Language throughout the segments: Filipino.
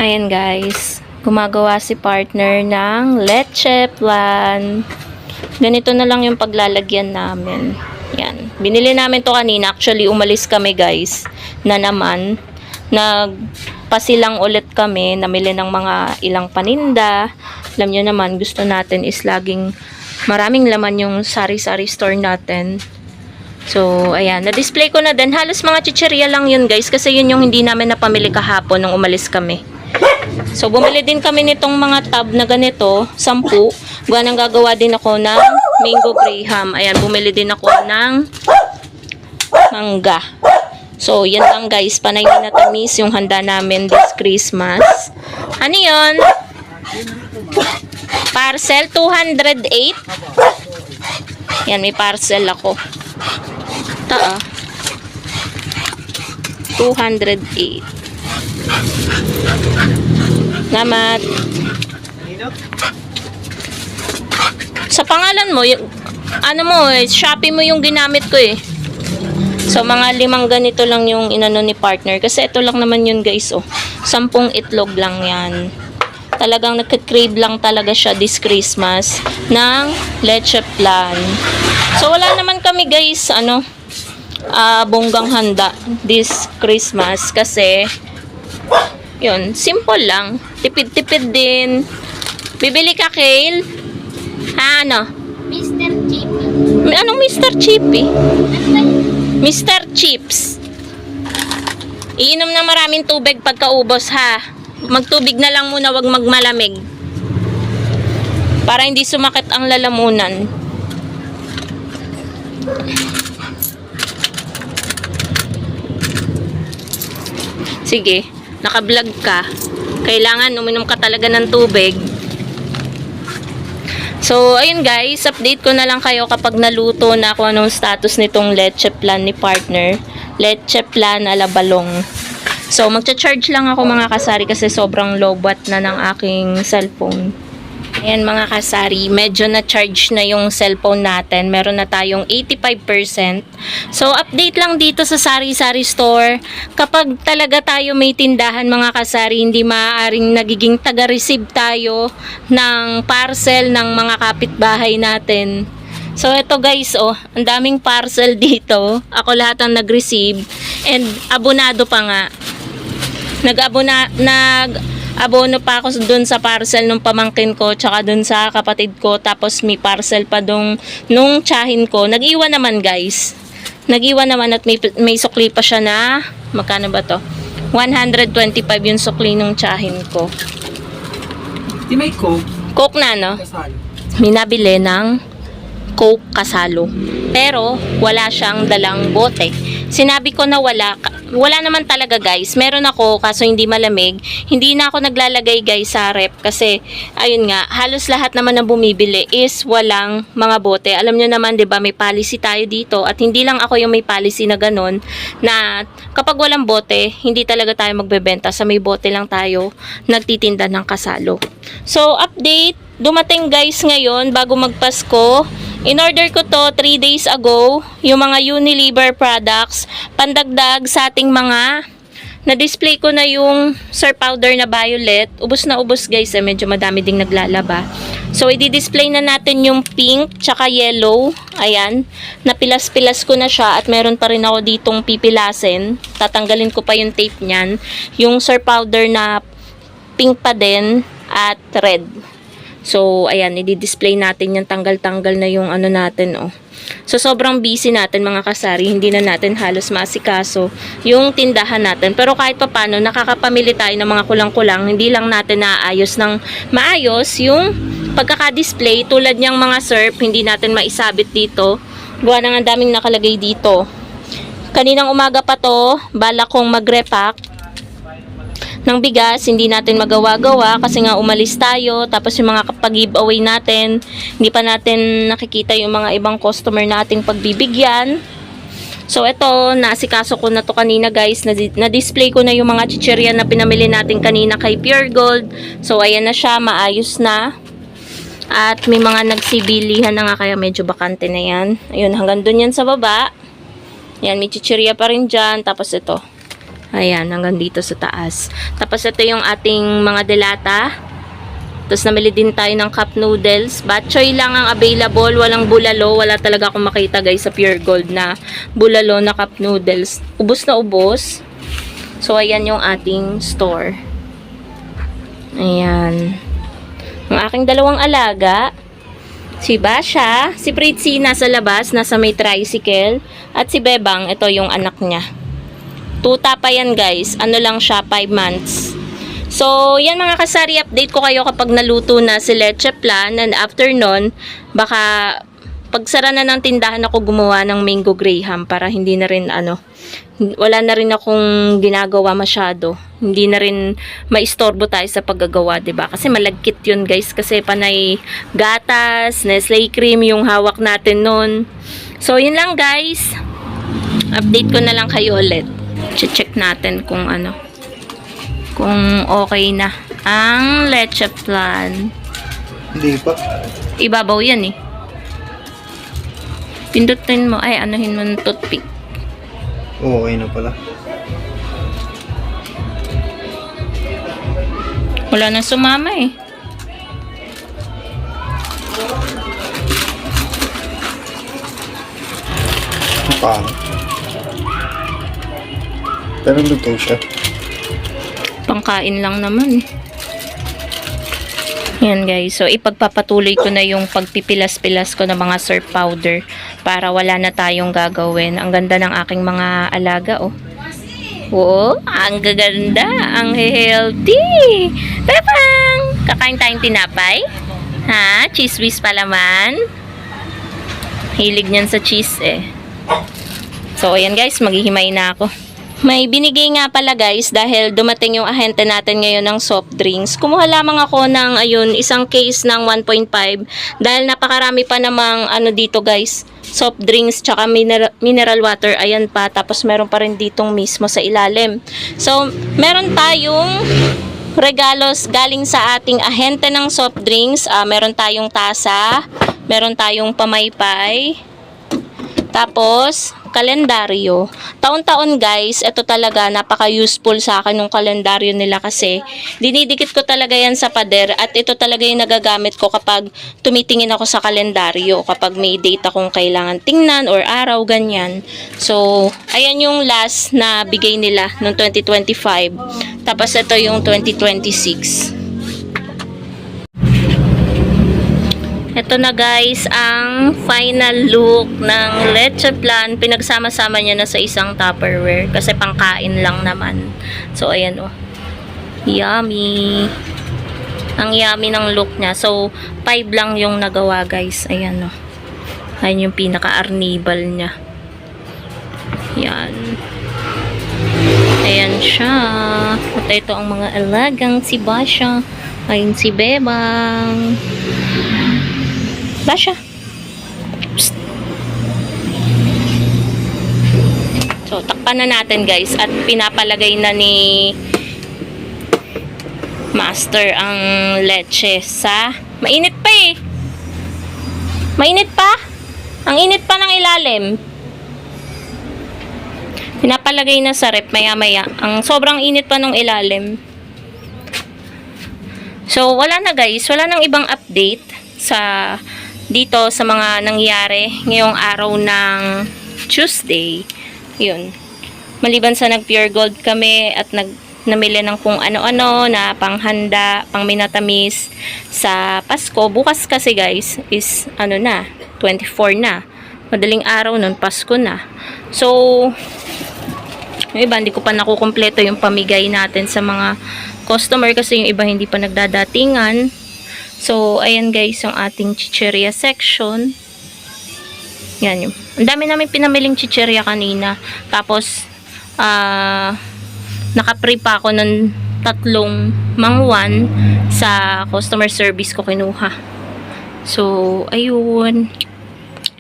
Ayan guys, gumagawa si partner ng leche flan. Ganito na lang yung paglalagyan namin. Yan. Binili namin to kanina. Actually, umalis kami guys. Na naman. Nagpasilang ulit kami. Namili ng mga ilang paninda. Alam nyo naman, gusto natin is laging maraming laman yung sari-sari store natin. So, ayan. Na-display ko na din. Halos mga chichirya lang yun guys. Kasi yun yung hindi namin napamili kahapon nung umalis kami. So, bumili din kami nitong mga tab na ganito, 10. Nang gagawa din ako ng mango graham. Ayan, bumili din ako ng mangga. So, yan lang guys. Panay na tamis yung handa namin this Christmas. Ano yun? Parcel 208. Yan, may parcel ako. Ito 208. Salamat. Sa pangalan mo, ano mo Shopee mo yung ginamit ko eh. So, mga 5 ganito lang yung inano ni partner. Kasi ito lang naman yun guys, oh. 10 itlog lang yan. Talagang nagka-crave lang talaga siya this Christmas ng leche flan. So, wala naman kami guys, bonggang handa this Christmas. Kasi, yun, simple lang. Tipid-tipid din. Bibili ka, Kale? Ha, ano? Mr. Chippy. Anong Mr. Chippy? Ano ba yun? Mr. Chips. Iinom ng maraming tubig pagkaubos, ha? Magtubig na lang muna, wag magmalamig. Para hindi sumakit ang lalamunan. Sige, naka-vlog ka. Kailangan uminom ka talaga ng tubig. So, ayun guys, update ko na lang kayo kapag naluto na kung anong status nitong leche flan ni partner. Leche flan ala balong. So, magcha-charge lang ako mga kasari kasi sobrang low watt na ng aking cellphone. Ayan mga kasari, medyo na-charge na yung cellphone natin. Meron na tayong 85%. So, update lang dito sa sari-sari store. Kapag talaga tayo may tindahan mga kasari, hindi maaaring nagiging taga-receive tayo ng parcel ng mga kapitbahay natin. So, ito guys, ang daming parcel dito. Ako lahat ang nag-receive. And, abonado pa nga. Abono pa ako dun sa parcel nung pamangkin ko tsaka dun sa kapatid ko, tapos may parcel pa nung tsahin ko. Nag-iwan naman guys. Nag-iwan naman at may sukli pa siya na, magkano ba to? 125 yung sukli nung tsahin ko. Di may Coke? Coke na no? Kasal. May nabili ng Coke kasalo. Pero wala siyang dalang bote. Sinabi ko na wala naman talaga guys. Meron ako kaso hindi malamig. Hindi na ako naglalagay guys sa rep kasi ayun nga, halos lahat naman na bumibili is walang mga bote. Alam nyo naman 'di ba, may policy tayo dito at hindi lang ako yung may policy na ganun na kapag walang bote, hindi talaga tayo magbebenta. Sa may bote lang tayo nagtitinda ng kasalo. So update, dumating guys ngayon bago magpasko. In-order ko to 3 days ago, yung mga Unilever products, pandagdag sa ating mga, na-display ko na yung Sir Powder na violet. Ubus na ubus guys, medyo madami ding naglalaba. So, i-display na natin yung pink, tsaka yellow. Ayan, napilas-pilas ko na siya at meron pa rin ako ditong pipilasin. Tatanggalin ko pa yung tape niyan. Yung Sir Powder na pink pa din at red. So, ayan, i-display natin yung tanggal-tanggal na yung ano natin, So, sobrang busy natin mga kasari. Hindi na natin halos masikaso yung tindahan natin. Pero kahit pa paano, nakakapamili tayo ng mga kulang-kulang. Hindi lang natin naayos ng maayos yung pagkaka-display. Tulad niyang mga syrup, hindi natin maisabit dito. Gawa na nga daming nakalagay dito. Kaninang umaga pa to, bala kong mag-repack ng bigas, hindi natin magawa-gawa kasi nga umalis tayo, tapos yung mga pag-giveaway natin, hindi pa natin nakikita yung mga ibang customer nating pagbibigyan. So ito, naasikaso ko na to kanina guys, na-display ko na yung mga chichirya na pinamili natin kanina kay Pure Gold. So ayan na siya, maayos na. At may mga nagsibilihan na nga kaya medyo bakante na yan. Ayun, hanggang dun yan sa baba. Yan, may chichirya pa rin dyan, tapos ito. Ayan, hanggang dito sa taas. Tapos ito yung ating mga delata. Tapos namili din tayo ng cup noodles. Bok choy lang ang available. Walang bulalo. Wala talaga akong makita guys sa Pure Gold na bulalo na cup noodles. Ubos na ubos. So, ayan yung ating store. Ayan. Ang aking dalawang alaga. Si Basha. Si Pritzy nasa labas. Nasa may tricycle. At si Bebang. Ito yung anak niya. Tuta pa yan guys. Ano lang siya, 5 months. So, yan mga kasari, update ko kayo kapag naluto na si Leche Plan. And after nun, baka pagsara na ng tindahan ako gumawa ng mango graham para hindi na rin wala na rin akong ginagawa masyado. Hindi na rin maistorbo tayo sa paggagawa, 'di ba? Kasi malagkit 'yun, guys, kasi panay gatas, Nestle cream yung hawak natin nun. So, yun lang guys. Update ko na lang kayo ulit. Check natin kung kung okay na ang Leche Plan. Hindi pa. Ibabaw yan eh. Pindutin mo, anuhin mo ng toothpick. Okay na pala. Wala na sumama eh. Pangit. Pero luto siya. Pangkain lang naman eh. Yan guys. So, ipagpapatuloy ko na yung pagpipilas-pilas ko ng mga surf powder para wala na tayong gagawin. Ang ganda ng aking mga alaga, oh. Oo, ang gaganda. Ang healthy. Pepang! Kakain tayong tinapay? Ha? Cheese whiz pa laman? Hilig niyan sa cheese eh. So, ayan guys. Maghihimay na ako. May binigay nga pala guys dahil dumating yung ahente natin ngayon ng soft drinks. Kumuha lamang ako ng isang case ng 1.5 dahil napakarami pa namang dito guys. Soft drinks tsaka mineral water. Ayan pa. Tapos meron pa rin ditong mismo sa ilalim. So meron tayong regalos galing sa ating ahente ng soft drinks. Meron tayong tasa. Meron tayong pamaypay. Tapos kalendaryo. Taon-taon guys, ito talaga napaka-useful sa akin ng kalendaryo nila kasi dinidikit ko talaga yan sa pader at ito talaga yung nagagamit ko kapag tumitingin ako sa kalendaryo. Kapag may date akong kailangan tingnan or araw, ganyan. So, ayan yung last na bigay nila noong 2025. Tapos ito yung 2026. Ito na guys, ang final look ng Leche Plan. Pinagsama-sama niya na sa isang Tupperware kasi pangkain lang naman. So, ayan oh. Yummy. Ang yummy ng look niya. So, 5 lang yung nagawa guys. Ayan oh. Ayan yung pinaka-arnibal niya. Yan. Ayan siya. At ito ang mga alagang si Basha. Ayun si Bebang. Basha. Psst. So, takpan na natin guys at pinapalagay na ni Master ang leche sa mainit pa eh. Mainit pa? Ang init pa ng ilalim. Pinapalagay na sa rep maya-maya. Ang sobrang init pa ng ilalim. So, wala na guys. Wala nang ibang update dito sa mga nangyari ngayong araw ng Tuesday. Yun. Maliban sa nag-Pure Gold kami at namili ng kung ano-ano na panghanda, pang minatamis sa Pasko. Bukas kasi guys is 24 na. Madaling araw nun, Pasko na. So, yung iba hindi ko pa nakukumpleto yung pamigay natin sa mga customer kasi yung iba hindi pa nagdadatingan. So, ayan guys, yung ating chicheria section. Yan yung. Ang dami namin pinamiling chicheria kanina. Tapos, naka-pre pa ako ng 3 mangwan sa customer service ko kinuha. So, ayun.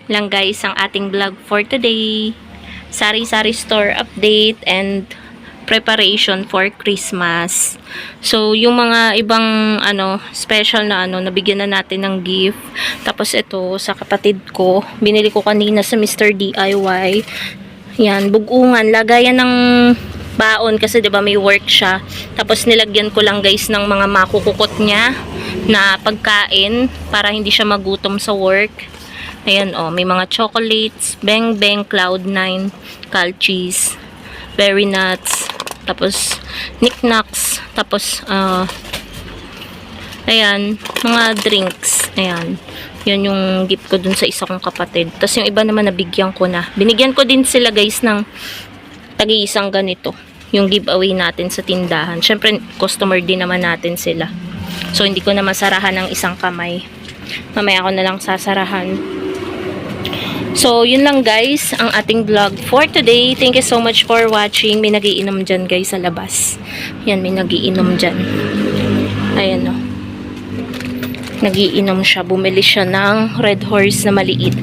Lang guys, ang ating vlog for today. Sari-sari store update and preparation for Christmas. So, yung mga ibang special na nabigyan na natin ng gift. Tapos ito sa kapatid ko, binili ko kanina sa Mr. DIY. Yan, bugungan, lagayan ng baon kasi 'di ba may work siya. Tapos nilagyan ko lang guys ng mga makukukot niya na pagkain para hindi siya magutom sa work. Ayan oh, may mga chocolates, Bang Bang, Cloud9, Calcheese, Berry Nuts, tapos knickknacks, tapos ayan, mga drinks. Ayan. Yun yung gift ko dun sa isa kong kapatid. Tapos yung iba naman nabigyan ko na. Binigyan ko din sila guys ng tagi-isang ganito. Yung giveaway natin sa tindahan. Syempre, customer din naman natin sila. So, hindi ko na masarahan ng isang kamay. Mamaya ako na lang sasarahan. So, yun lang guys, ang ating vlog for today. Thank you so much for watching. May nagiinom dyan guys sa labas. Yan, may nagiinom dyan. Ayan o. Nagiinom siya. Bumili siya ng Red Horse na maliit.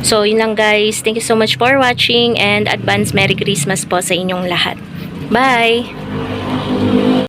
So, yun lang guys. Thank you so much for watching and advance Merry Christmas po sa inyong lahat. Bye!